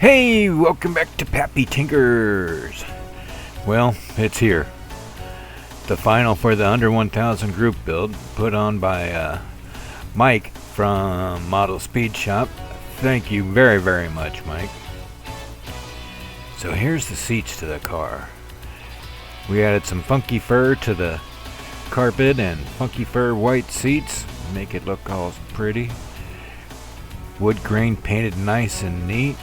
Hey, welcome back to Pappy Tinkers. Well, it's here. The final for the under 1000 group build put on by Mike from Model Speed Shop. Thank you very, very much, Mike. So here's the seats to the car. We added some funky fur to the carpet and funky fur white seats. Make it look all pretty. Wood grain painted nice and neat.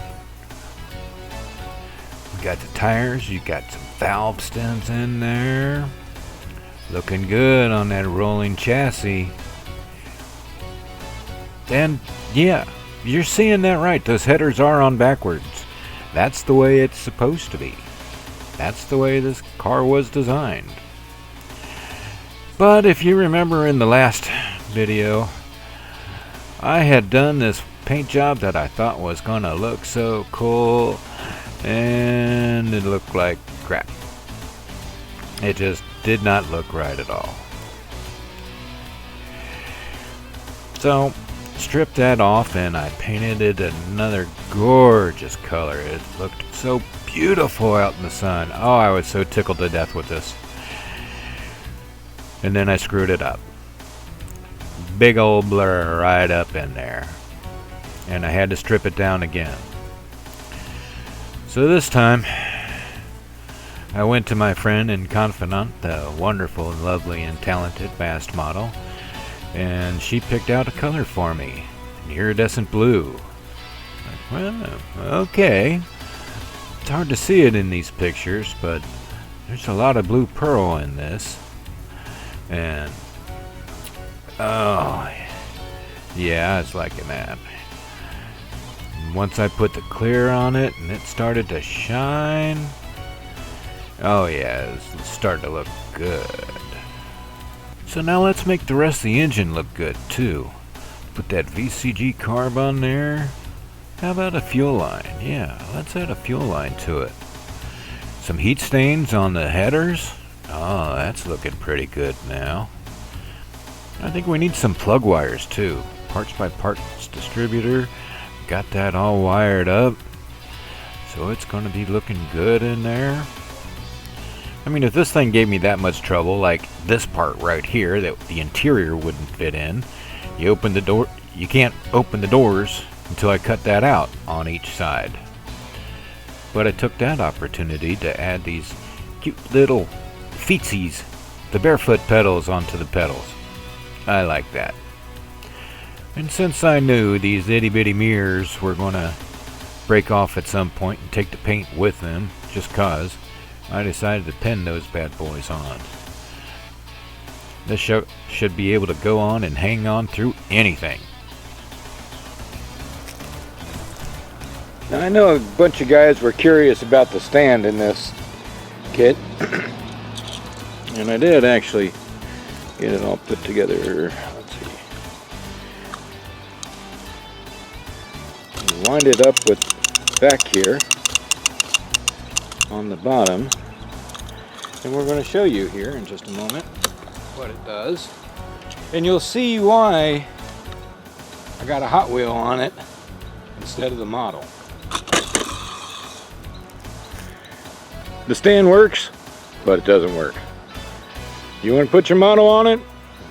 We got the tires, you got some valve stems in there. Looking good on that rolling chassis. And yeah, you're seeing that right. Those headers are on backwards. That's the way it's supposed to be. That's the way this car was designed. But if you remember in the last video, I had done this paint job that I thought was gonna look so cool, and it looked like crap. It just did not look right at all. So stripped that off and I painted it another gorgeous color. It looked so beautiful out in the sun. Oh, I was so tickled to death with this. And then I screwed it up. Big old blur right up in there. And I had to strip it down again. So this time I went to my friend and confidant, the wonderful and lovely and talented Fast Model, and she picked out a color for me, an iridescent blue. Well, okay. It's hard to see it in these pictures, but there's a lot of blue pearl in this. And oh yeah, I was liking that. Once I put the clear on it and it started to shine, oh yeah, it's starting to look good. So now let's make the rest of the engine look good too. Put that VCG carb on there. How about a fuel line? Yeah, let's add a fuel line to it. Some heat stains on the headers. Oh, that's looking pretty good now. I think we need some plug wires too. Parts by parts distributor. Got that all wired up. So it's going to be looking good in there. I mean, if this thing gave me that much trouble, like this part right here that the interior wouldn't fit in, you open the door, you can't open the doors until I cut that out on each side. But I took that opportunity to add these cute little feetsies, the barefoot pedals onto the pedals. I like that. And since I knew these itty bitty mirrors were going to break off at some point and take the paint with them, just cause, I decided to pin those bad boys on. This should be able to go on and hang on through anything. Now I know a bunch of guys were curious about the stand in this kit. And I did actually get it all put together. Let's see. Wind it up with back here on the bottom, and we're going to show you here in just a moment what it does, and you'll see why I got a Hot Wheel on it instead of the model. The stand works, but it doesn't work. You want to put your model on it?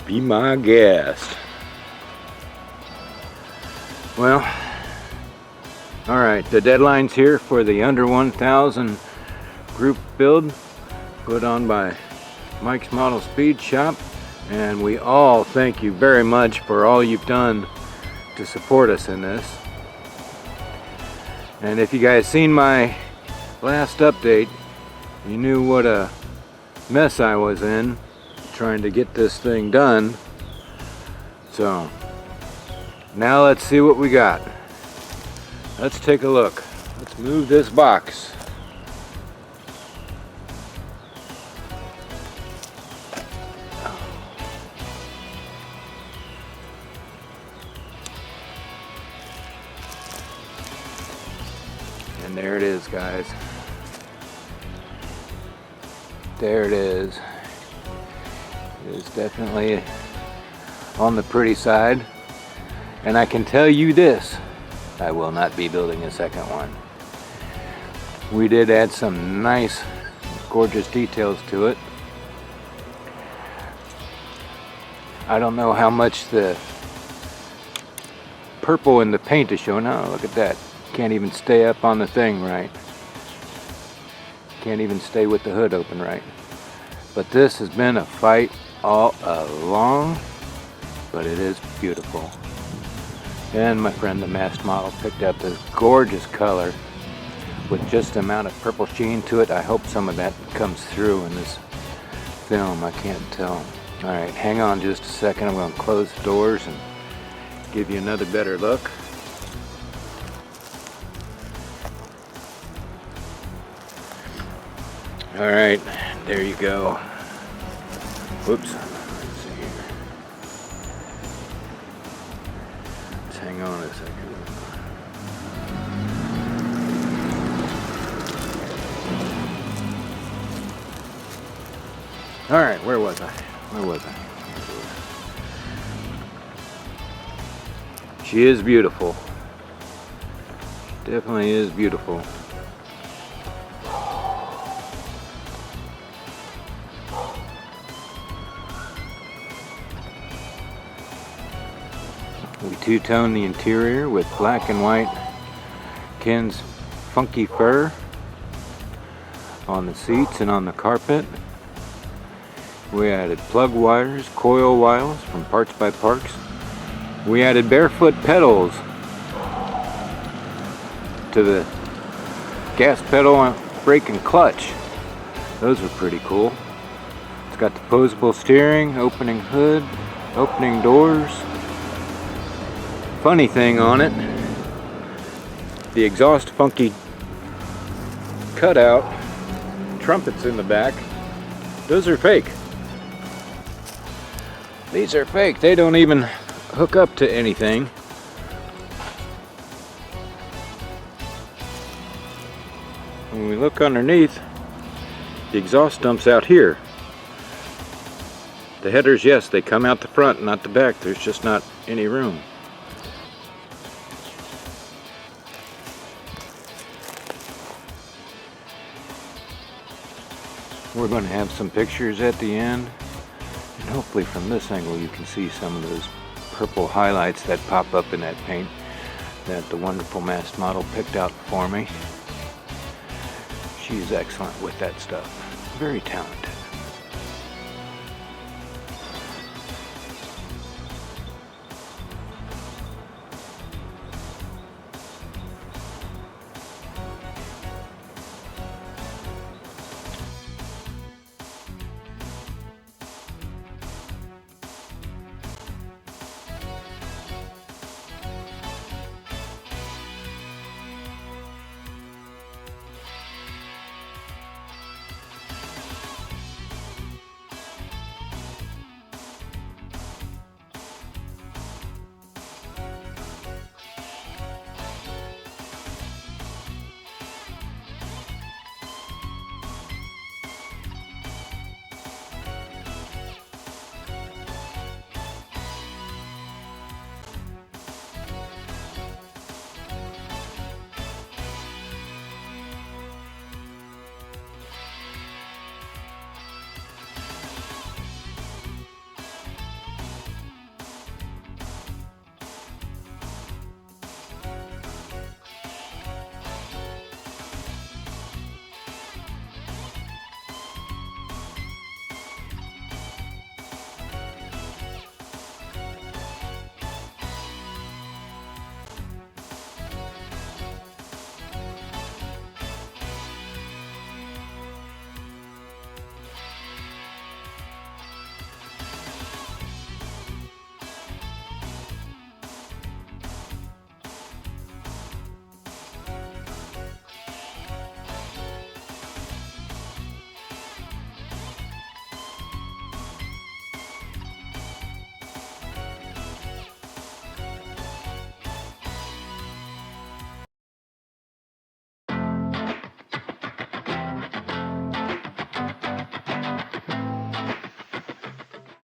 Be my guest. Well, alright, the deadline's here for the under 1000 group build put on by Mike's Model Speed Shop, and we all thank you very much for all you've done to support us in this. And if you guys seen my last update, you knew what a mess I was in trying to get this thing done. So now let's see what we got. Let's take a look. Let's move this box. And there it is, guys. There it is. It is definitely on the pretty side. And I can tell you this, I will not be building a second one. We did add some nice, gorgeous details to it. I don't know how much the purple in the paint is showing. Oh, look at that. Can't even stay up on the thing right. Can't even stay with the hood open right. But this has been a fight all along, but it is beautiful. And my friend the masked model picked out this gorgeous color with just the amount of purple sheen to it. I hope some of that comes through in this film. I can't tell. Alright, hang on just a second. I'm going to close the doors and give you another better look. Alright, there you go. Whoops. Let's see here. Let's hang on a second. Alright, where was I? She is beautiful. Definitely is beautiful. We two-tone the interior with black and white Ken's funky fur on the seats and on the carpet. We added plug wires, coil wires from Parts by Parks. We added barefoot pedals to the gas pedal, brake, and clutch. Those are pretty cool. It's got the posable steering, opening hood, opening doors. Funny thing on it, the exhaust funky cutout, trumpets in the back, those are fake. These are fake. They don't even hook up to anything. When we look underneath, the exhaust dumps out here. The headers, yes, they come out the front, not the back. There's just not any room. We're going to have some pictures at the end, and hopefully from this angle you can see some of those purple highlights that pop up in that paint that the wonderful masked model picked out for me. She's excellent with that stuff. Very talented.